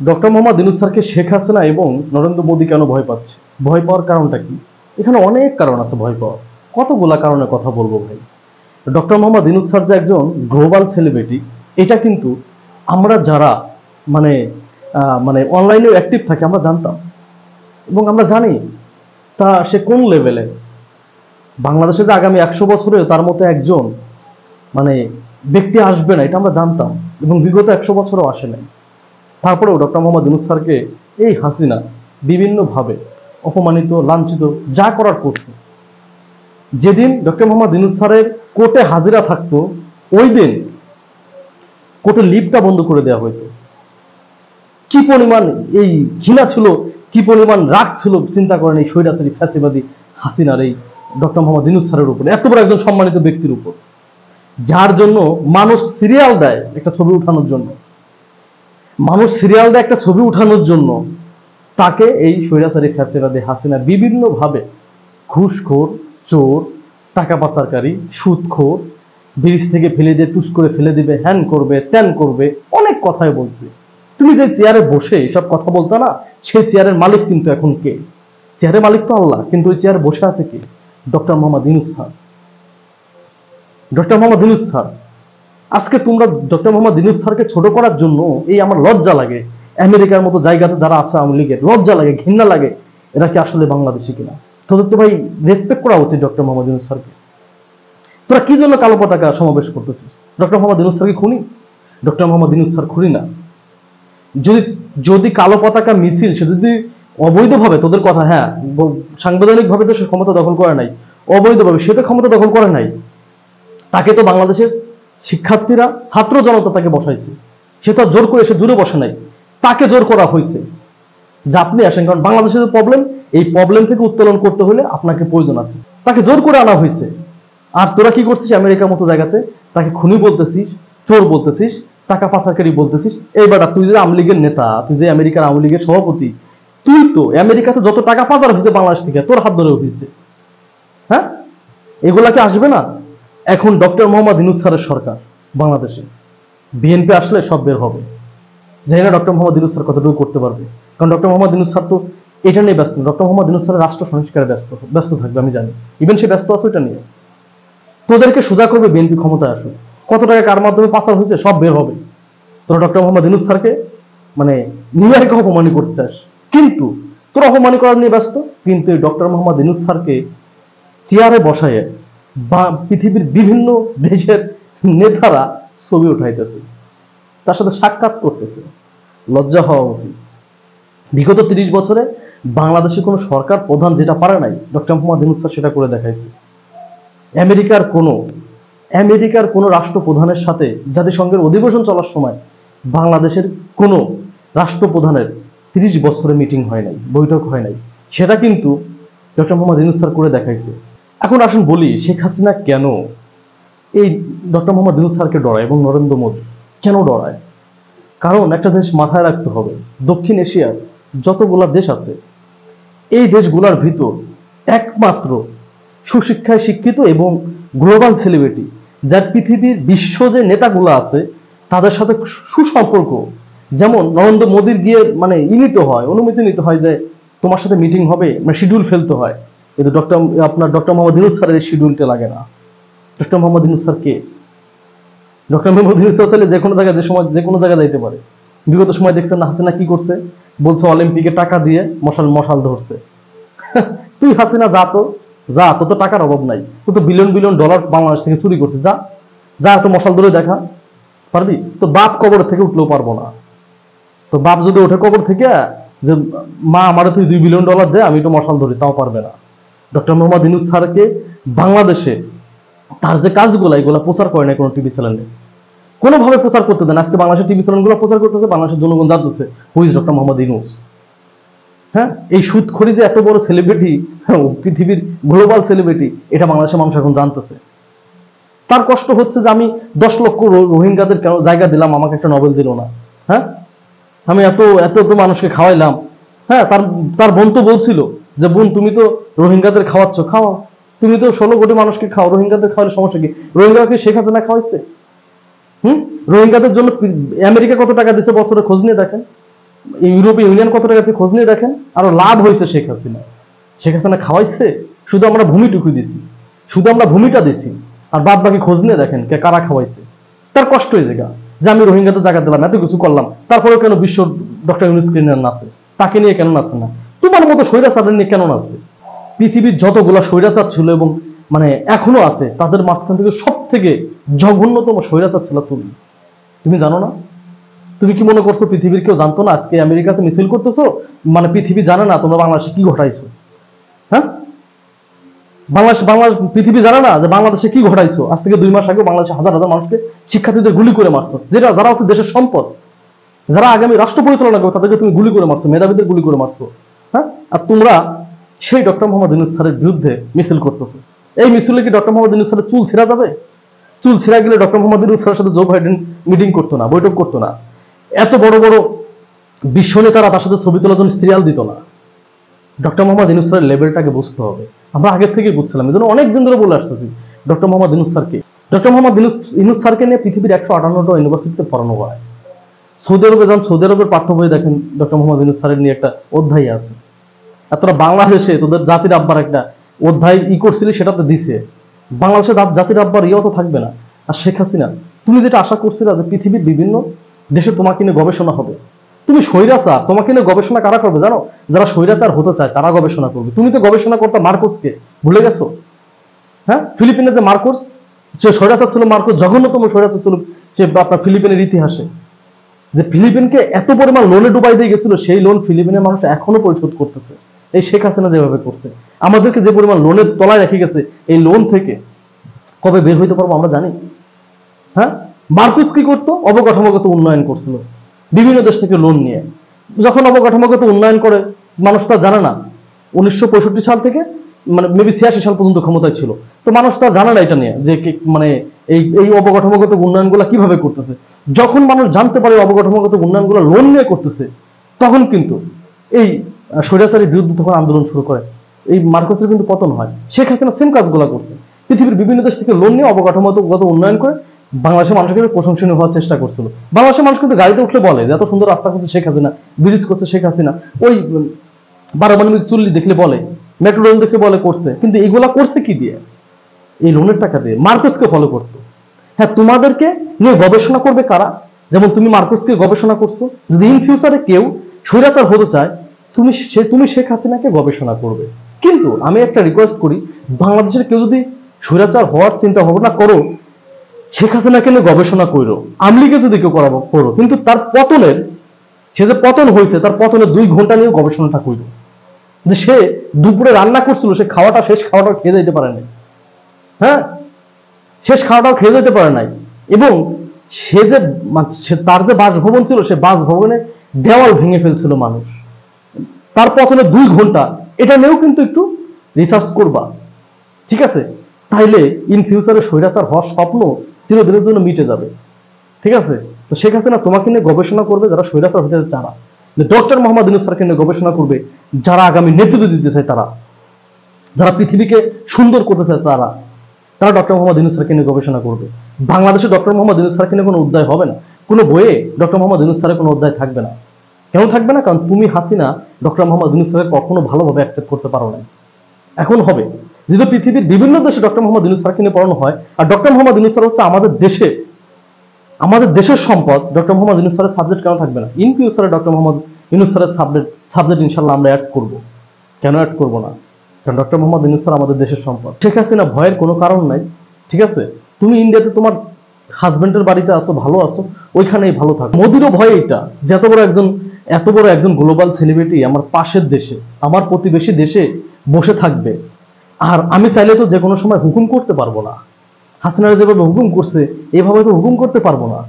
Doctor Mohammad Yunus স্যারকে শেখ হাসিনা এবং নরেন্দ্র মোদী কেন ভয় পাচ্ছে? ভয় পাওয়ার কারণটা কি? এখানে অনেক কারণ আছে ভয় পাওয়ার। কতগুলা কারণে কথা বলবো ভাই। ডক্টর মোহাম্মদ ইউনূস স্যার যে একজন গ্লোবাল সেলিব্রিটি, এটা কিন্তু আমরা যারা মানে মানে অনলাইনে অ্যাক্টিভ থাকে আমরা জানতাম এবং আমরা জানি তা সে কোন লেভেলে। বাংলাদেশে যে আগামী 100 বছরে তার মতো একজন মানে ব্যক্তি আসবে না, এটা আমরা জানতাম এবং বিগত 100 বছরও আসে নাই। তারপরেও ডক্টর মোহাম্মদ ইউনূস স্যারকে এই হাসিনা বিভিন্নভাবে অপমানিত, লাঞ্ছিত, যা করার করছে। যেদিন ডক্টর মোহাম্মদ ইউনূস স্যারের কোর্টে হাজিরা থাকতো, ওই দিন কোর্টের লিফটটা বন্ধ করে দেওয়া হইতো। কি পরিমাণ এই ঘৃণা ছিল, কি পরিমাণ রাগ ছিল চিন্তা করেন এই স্বৈরাচারী ফ্যাসিবাদী হাসিনার এই ডক্টর মোহাম্মদ ইউনূস স্যারের উপর, এত বড় একজন সম্মানিত ব্যক্তির উপর, যার জন্য মানুষ সিরিয়াল দেয় একটা ছবি উঠানোর জন্য। মানুষ সিরিয়াল দেয় একটা ছবি উঠানোর জন্য, তাকে এই স্বৈরাচারী ফ্যাসিবাদী হাসিনা বিভিন্নভাবে ঘুষখোর, চোর, টাকা পাচারকারী, সুদখোর, ব্রিজ থেকে ফেলে দিয়ে টুস করে ফেলে দিবে, হ্যান করবে, ত্যান করবে, অনেক কথাই বলছে। তুমি যে চেয়ারে বসে এসব কথা বলতো না, সেই চেয়ারের মালিক কিন্তু এখন কে? চেয়ারের মালিক তো আল্লাহ, কিন্তু ওই চেয়ারে বসে আছে কে? Doctor Mohammad Yunus sir. Doctor Mohammad Yunus sir, আজকে তোমরা ডক্টর মোহাম্মদ ইউনূস স্যারকে ছোট করার জন্য এই আমার লজ্জা লাগে। আমেরিকার মতো জায়গাতে যারা আছে আওয়ামী লীগের, লজ্জা লাগে, ঘৃণা লাগে, এরা কি আসলে বাংলাদেশি কিনা? তোদের তো ভাই রেসপেক্ট করা উচিত ডক্টর মোহাম্মদ ইউনূস স্যারকে। তোরা কি জন্য কালো পতাকা সমাবেশ করতেছিস? ডক্টর মোহাম্মদ ইউনূস স্যার কি খুনি? ডক্টর মোহাম্মদ ইউনূস স্যার খুনি না। যদি কালো পতাকা মিছিল সে যদি অবৈধভাবে, তোদের কথা, হ্যাঁ সাংবিধানিক ভাবে তো সে ক্ষমতা দখল করে নাই, অবৈধভাবে সে তো ক্ষমতা দখল করে নাই। তাকে তো বাংলাদেশের শিক্ষার্থীরা, ছাত্র জনতা তাকে বসাইছে, সে তো জোর করে এসে জুড়ে বসে নাই, তাকে জোর করা হয়েছে যে আপনি আসেন, কারণ বাংলাদেশের যে প্রবলেম, এই প্রবলেম থেকে উত্তোলন করতে হলে আপনাকে প্রয়োজন আছে। তাকে জোর করে আনা হয়েছে। আর তোরা কি করছিস? আমেরিকার মতো জায়গাতে তাকে খুনি বলতেছিস, চোর বলতেছিস, টাকা পাচারকারী বলতেছিস। এই বেটা, তুই যে আওয়ামী লীগের নেতা, তুই যে আমেরিকার আওয়ামী লীগের সভাপতি, তুই তো আমেরিকাতে যত টাকা পাচার হয়েছে বাংলাদেশ থেকে তোর হাত ধরে উঠেছে। হ্যাঁ, এগুলাকে আসবে না? এখন ডক্টর মোহাম্মদ ইউনূস স্যারের সরকার বাংলাদেশে, বিএনপি আসলে সব বের হবে। জানি না ডক্টর মোহাম্মদ ইউনূস স্যার কতটুকু করতে পারবে, কারণ ডক্টর মোহাম্মদ ইউনূস স্যার তো এটা নিয়ে ব্যস্ত। ডক্টর মোহাম্মদ ইউনূস স্যার রাষ্ট্র সংস্কারে ব্যস্ত থাকবে, আমি জানি। ইভেন সে ব্যস্ত আছে এটা নিয়ে। তোদেরকে সোজা করবে বিএনপি ক্ষমতায় আসুক, কত টাকা কার মাধ্যমে পাচার হয়েছে সব বের হবে। তোরা ডক্টর মোহাম্মদ ইউনূস স্যারকে মানে নিউ ইয়র্কে অপমানি করতে চাস, কিন্তু তোরা অপমানি করার নিয়ে ব্যস্ত। কিন্তু ডক্টর মোহাম্মদ ইউনূস স্যারকে চেয়ারে বসায় বা পৃথিবীর বিভিন্ন দেশের নেতারা ছবি উঠাইতেছে, তার সাথে সাক্ষাৎ করতেছে। লজ্জা হওয়া উচিত। বিগত 30 বছরে বাংলাদেশে কোনো সরকার প্রধান যেটা পারে নাই, ডক্টর মোহাম্মদ ইউনূস স্যার সেটা করে দেখাইছে। আমেরিকার কোনো রাষ্ট্রপ্রধানের সাথে জাতিসংঘের অধিবেশন চলার সময় বাংলাদেশের কোনো রাষ্ট্রপ্রধানের 30 বছরে মিটিং হয় নাই, বৈঠক হয় নাই, সেটা কিন্তু ডক্টর মোহাম্মদ ইউনূস স্যার করে দেখাইছে। এখন আসুন বলি, শেখ হাসিনা কেন এই ডক্টর মোহাম্মদ ইউনূস স্যারকে ডরায় এবং নরেন্দ্র মোদী কেন ডরায়? কারণ একটা জিনিস মাথায় রাখতে হবে, দক্ষিণ এশিয়ার যতগুলা দেশ আছে, এই দেশগুলার ভিতর একমাত্র সুশিক্ষায় শিক্ষিত এবং গ্লোবাল সেলিব্রিটি, যার পৃথিবীর বিশ্ব যে নেতাগুলো আছে তাদের সাথে সুসম্পর্ক। যেমন নরেন্দ্র মোদীর গিয়ে মানে অনুমতি নিতে হয় যে তোমার সাথে মিটিং হবে, মানে শিডিউল ফেলতে হয়। কিন্তু ডক্টর মোহাম্মদ ইউনূস স্যারের এই শিডিউলটা লাগে না। ডক্টর মোহাম্মদ ইউনূস স্যার কে? ডক্টর মোহাম্মদ ইউনূস স্যার চাইলে যে কোনো জায়গায়, যে কোনো জায়গায় যাইতে পারে। বিগত সময় দেখছেন না হাসিনা কি করছে? বলছে অলিম্পিকে টাকা দিয়ে মশাল ধরছে। তুই হাসিনা যা তো টাকার অভাব নাই, তো বিলিয়ন ডলার বাংলাদেশ থেকে চুরি করছে, যা তো মশাল ধরে দেখা পারবি? তো বাপ কবর থেকে উঠলেও পারবো না। তো বাপ যদি ওঠে কবর থেকে যে মা আমারে তুই $2 বিলিয়ন দে, আমি তো মশাল ধরি, তাও পারবে না। ডক্টর মোহাম্মদ ইউনূস স্যারকে বাংলাদেশে তার যে কাজগুলো, এগুলো প্রচার করে না কোনো টিভি চ্যানেলে, কোনোভাবে প্রচার করতে দেন। আজকে বাংলাদেশের টিভি চ্যানেলগুলো প্রচার করতেছে, বাংলাদেশের জনগণ জানতেছে who is doctor Mohammad Yunus. হ্যাঁ, এই সুদখোরি যে এত বড় সেলিব্রিটি, পৃথিবীর গ্লোবাল সেলিব্রিটি, এটা বাংলাদেশের মানুষ এখন জানতেছে। তার কষ্ট হচ্ছে যে আমি 10 লক্ষ রোহিঙ্গাদের কেন জায়গা দিলাম, আমাকে একটা নোবেল দিল না। হ্যাঁ, আমি এত মানুষকে খাওয়াইলাম। হ্যাঁ, তার বোন তো বলছিল যে বোন তুমি তো রোহিঙ্গাদের খাওয়াচ্ছ, খাওয়াও, তুমি তো 16 কোটি মানুষকে খাও, রোহিঙ্গাদের খাওয়ালে সমস্যা কি? রোহিঙ্গাকে শেখ হাসিনা খাওয়াইছে? রোহিঙ্গাদের জন্য আমেরিকা কত টাকা দিচ্ছে বছরে, খোঁজ নিয়ে দেখেন। ইউরোপীয় ইউনিয়ন কত টাকা খোঁজ নিয়ে দেখেন। আরো লাভ হয়েছে শেখ হাসিনা। শেখ হাসিনা খাওয়াইছে, শুধু আমরা ভূমিটুকু দিছি, শুধু আমরা ভূমিটা দিছি, আর বাদ বাকি খোঁজ নিয়ে দেখেন কে কারা খাওয়াইছে। তার কষ্ট হয়ে জায়গা যে আমি রোহিঙ্গাতে জায়গা দিলাম, এত কিছু করলাম, তারপরে কেন বিশ্ব ডক্টর ইউনূসকে নিয়ে নাচে? তাকে নিয়ে কেন নাচে না? তোমার মতো স্বৈরাচার নিয়ে কেন নাচবে? পৃথিবীর যতগুলা স্বৈরাচার ছিল এবং মানে এখনো আছে, তাদের মাঝখান থেকে সব থেকে জঘন্যতম স্বৈরাচার ছিল তুমি। তুমি জানো না? তুমি কি মনে করছো পৃথিবীর কেউ জানতো না? আজকে আমেরিকাতে মিছিল করতেছো, মানে পৃথিবী জানে না তোমরা বাংলাদেশে কি ঘটাইছো? হ্যাঁ, বাংলাদেশ পৃথিবী জানে না যে বাংলাদেশে কি ঘটাইছো? আজ থেকে 2 মাস আগে বাংলাদেশে হাজার হাজার মানুষকে, শিক্ষার্থীদের গুলি করে মারছো, যারা হচ্ছে দেশের সম্পদ, যারা আগামী রাষ্ট্র পরিচালনা করবে, তাদেরকে তুমি গুলি করে মারছো, মেধাবীদের গুলি করে মারছো। হ্যাঁ, আর তোমরা সেই ডক্টর মোহাম্মদ ইউনূস স্যারের বিরুদ্ধে মিছিল করতেছো। এই মিছিলে কি ডক্টর মোহাম্মদ ইউনূস স্যারের চুল ছিঁড়া যাবে? চুল ছিঁড়া গেলে ডক্টর মোহাম্মদ ইউনূস স্যারের সাথে জো বাইডেন মিটিং করতো না, বৈঠক করতো না। এত বড় বড় বিশ্ব নেতারা তার সাথে ছবি তোলার জন্য সিরিয়াল দিত না। ডক্টর মোহাম্মদ ইউনূস স্যারের লেভেলটাকে বুঝতে হবে। আমরা আগের থেকে বুঝছিলাম, এই জন্য অনেকদিন ধরে বলে আসতেছি ডক্টর মোহাম্মদ ইউনূস স্যারকে। ডক্টর মোহাম্মদ ইউনূস স্যারকে নিয়ে পৃথিবীর 158টা ইউনিভার্সিটিতে পড়ানো হয়। সৌদি আরবে যান, সৌদি আরবের পাঠ্য বই দেখেন, ডক্টর মোহাম্মদ ইউনূস স্যারের নিয়ে একটা অধ্যায় আছে। আর তোরা বাংলাদেশে তোদের জাতির আব্বার একটা অধ্যায় করছিলি, সেটাতে দিছে। বাংলাদেশের জাতির আব্বার ইয়েও তো থাকবে না। আর শেখ হাসিনা, তুমি যেটা আশা করছিলে যে পৃথিবীর বিভিন্ন দেশে তোমাকে নিয়ে গবেষণা হবে, তুমি স্বৈরাচার, তোমাকে নিয়ে গবেষণা কারা করবে জানো? যারা স্বৈরাচার হতে চায় তারা গবেষণা করবে। তুমি তো গবেষণা করতে মার্কোসকে ভুলে গেছো। হ্যাঁ, ফিলিপিনে যে মার্কোস, সে স্বৈরাচার ছিল। মার্কোস জঘন্যতম স্বৈরাচার ছিল সে আপনার ফিলিপিনের ইতিহাসে। যে ফিলিপিনকে এত পরিমাণ লোনে ডুবাই দিয়ে গেছিল, সেই লোন ফিলিপিনের মানুষ এখনো পরিশোধ করতেছে। এই শেখ হাসিনা যেভাবে করছে, আমাদেরকে যে পরিমাণ লোনের তলায় রেখে গেছে, এই লোন থেকে কবে বের হইতে পারবো আমরা জানি? হ্যাঁ, মার্কোস কি করতো? অবকাঠামোগত উন্নয়ন করছিল বিভিন্ন দেশ থেকে লোন নিয়ে। যখন অবকাঠামোগত উন্নয়ন করে, মানুষ তা জানে না। 1965 সাল থেকে মানে মেবি 86 সাল পর্যন্ত ক্ষমতায় ছিল, তো মানুষ তা জানে না এটা নিয়ে যে মানে এই অবকাঠামোগত উন্নয়নগুলো কিভাবে করতেছে। যখন মানুষ জানতে পারে অবকাঠামোগত উন্নয়নগুলো লোন নিয়ে করতেছে, তখন কিন্তু এই স্বৈরাচারের বিরুদ্ধে তখন আন্দোলন শুরু করে। এই মার্কোসের কিন্তু পতন হয়। শেখ হাসিনা সেম কাজগুলো করছে, পৃথিবীর বিভিন্ন দেশ থেকে লোন নিয়ে অবকাঠামোগত উন্নয়ন করে বাংলাদেশের মানুষকে প্রশংসনীয় হওয়ার চেষ্টা করছিল। বাংলাদেশের মানুষ কিন্তু গাড়িতে উঠলে বলে যে এত সুন্দর রাস্তা করছে শেখ হাসিনা, ব্রিজ করছে শেখ হাসিনা। ওই পারমাণবিক চুল্লি দেখলে বলে, মেট্রো রেল দেখলে বলে করছে, কিন্তু এগুলা করছে কি দিয়ে? এই লোনের টাকা দিয়ে। মার্কোসকে ফলো করতো। হ্যাঁ, তোমাদেরকে নিয়ে গবেষণা করবে কারা? যেমন তুমি মার্কোসকে গবেষণা করছো। যদি ইন ফিউচারে কেউ স্বৈরাচার হতে চায়, তুমি শেখ হাসিনাকে গবেষণা করবে। কিন্তু আমি একটা রিকোয়েস্ট করি, বাংলাদেশের কেউ যদি স্বৈরাচার হওয়ার চিন্তা ভাবনা করো, শেখ হাসিনাকে নিয়ে গবেষণা করো। আমলিকে যদি কেউ করো, কিন্তু তার পতনের, সে যে পতন হয়েছে, তার পতনের 2 ঘন্টা নিয়ে গবেষণাটা করো। যে সে দুপুরে রান্না করছিল, সে শেষ খাওয়াটাও খেয়ে যেতে পারে নাই। হ্যাঁ, শেষ খাওয়াটাও খেয়ে যেতে পারে নাই। এবং তার যে বাসভবন ছিল, সে বাসভবনে দেওয়াল ভেঙে ফেলছিল মানুষ। তার পতনে 2 ঘন্টা, এটা নিয়েও কিন্তু একটু রিসার্চ করবা, ঠিক আছে? তাইলে ইন ফিউচারে স্বৈরাচার হওয়ার স্বপ্ন চিরদিনের জন্য মিটে যাবে, ঠিক আছে? তো শেখ হাসিনা তোমাকে নিয়ে গবেষণা করবে যারা স্বৈরাচার হতে চায়, ডক্টর মোহাম্মদ ইউনূস স্যারকে নিয়ে গবেষণা করবে যারা আগামী নেতৃত্ব দিতে চায়, যারা পৃথিবীকে সুন্দর করতে চায়, তারা ডক্টর মোহাম্মদ ইউনূস স্যারকে নিয়ে গবেষণা করবে। বাংলাদেশে ডক্টর মোহাম্মদ ইউনূস স্যারকে নিয়ে কোনো অধ্যায় হবে না, কোনো বইয়ে ডক্টর মোহাম্মদ ইউনূস স্যারের কোনো অধ্যায় থাকবে না। কেন থাকবে না? কারণ তুমি হাসিনা ডক্টর মোহাম্মদ ইউনূস স্যারকে কখনো ভালোভাবে অ্যাকসেপ্ট করতে পারো না। এখন হবে, যেহেতু পৃথিবীর বিভিন্ন দেশে ডক্টর মোহাম্মদ ইউনূস স্যারকে নিয়ে পড়ানো হয়, আর ডক্টর মোহাম্মদ ইউনূস স্যার হচ্ছে আমাদের দেশের সম্পদ। ডক্টর মোহাম্মদ ইউনূস স্যারের সাবজেক্ট কেন থাকবে না? ইন ফিউচারে ডক্টর মোহাম্মদ ইউনূস স্যারের সাবজেক্ট ইনশাল্লাহ আমরা অ্যাড করব। কেন অ্যাড করবো না? কারণ ডক্টর মোহাম্মদ ইউনূস স্যার আমাদের দেশের সম্পদ। শেখ হাসিনা ভয়ের কোনো কারণ নাই, ঠিক আছে? তুমি ইন্ডিয়াতে তোমার হাজবেন্ডের বাড়িতে আছো, ভালো আছো, ওইখানেই ভালো থাকো। মোদিরও ভয় এটা, যে এত বড় একজন গ্লোবাল সেলিব্রিটি আমার পাশের দেশে, আমার প্রতিবেশী দেশে বসে থাকবে, আর আমি চাইলে তো যে কোনো সময় হুকুম করতে পারবো না। হাসিনারা যেভাবে হুকুম করছে, এভাবে তো হুকুম করতে পারবো না।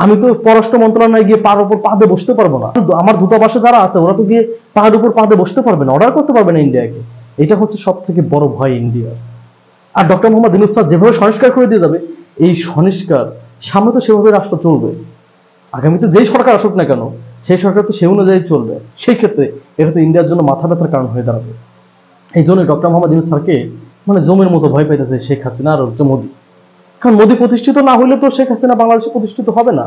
আমি তো পররাষ্ট্র মন্ত্রণালয়ে গিয়ে পার উপর পা দিয়ে বসতে পারবো না। আমার দূতাবাসে যারা আছে, ওরা তো গিয়ে পাহাড় উপর পা দিয়ে বসতে পারবে না, অর্ডার করতে পারবে না ইন্ডিয়াকে। এটা হচ্ছে সব থেকে বড় ভয় ইন্ডিয়ার। আর ডক্টর মোহাম্মদ ইউনূস স্যার যেভাবে সংস্কার করে দিয়ে যাবে, এই সংস্কার সামনে তো সেভাবে রাষ্ট্র চলবে। আগামীতে যেই সরকার আসুক না কেন, সেই সরকার তো সেই অনুযায়ী চলবে। সেই ক্ষেত্রে এটা তো ইন্ডিয়ার জন্য মাথা ব্যথার কারণ হয়ে দাঁড়াবে। এই জন্য ডক্টর মোহাম্মদ ইউনূস স্যারকে মানে জমের মতো ভয় পাইতেছে শেখ হাসিনা আর মোদী। কারণ মোদী প্রতিষ্ঠিত না হলে তো শেখ হাসিনা বাংলাদেশে প্রতিষ্ঠিত হবে না।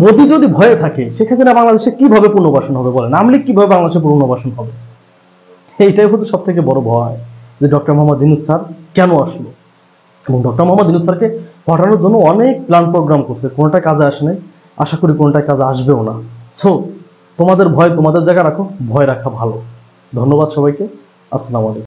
মোদি যদি ভয়ে থাকে শেখ হাসিনা বাংলাদেশে কিভাবে পুনর্বাসন হবে বলেন, আওয়ামী লীগ কিভাবে বাংলাদেশে পুনর্বাসন হবে? এইটাই হচ্ছে সব থেকে বড় ভয়, যে ডক্টর মোহাম্মদ ইউনূস স্যার কেন আসলো। এবং ডক্টর মোহাম্মদ ইউনূস স্যারকে হটানোর জন্য অনেক প্ল্যান প্রোগ্রাম করছে, কোনোটা কাজে আসে নাই, আশা করি কোনোটা কাজে আসবেও না। সো তোমাদের ভয় তোমাদের জায়গা রাখো, ভয় রাখা ভালো। ধন্যবাদ সবাইকে, আসসালামু আলাইকুম।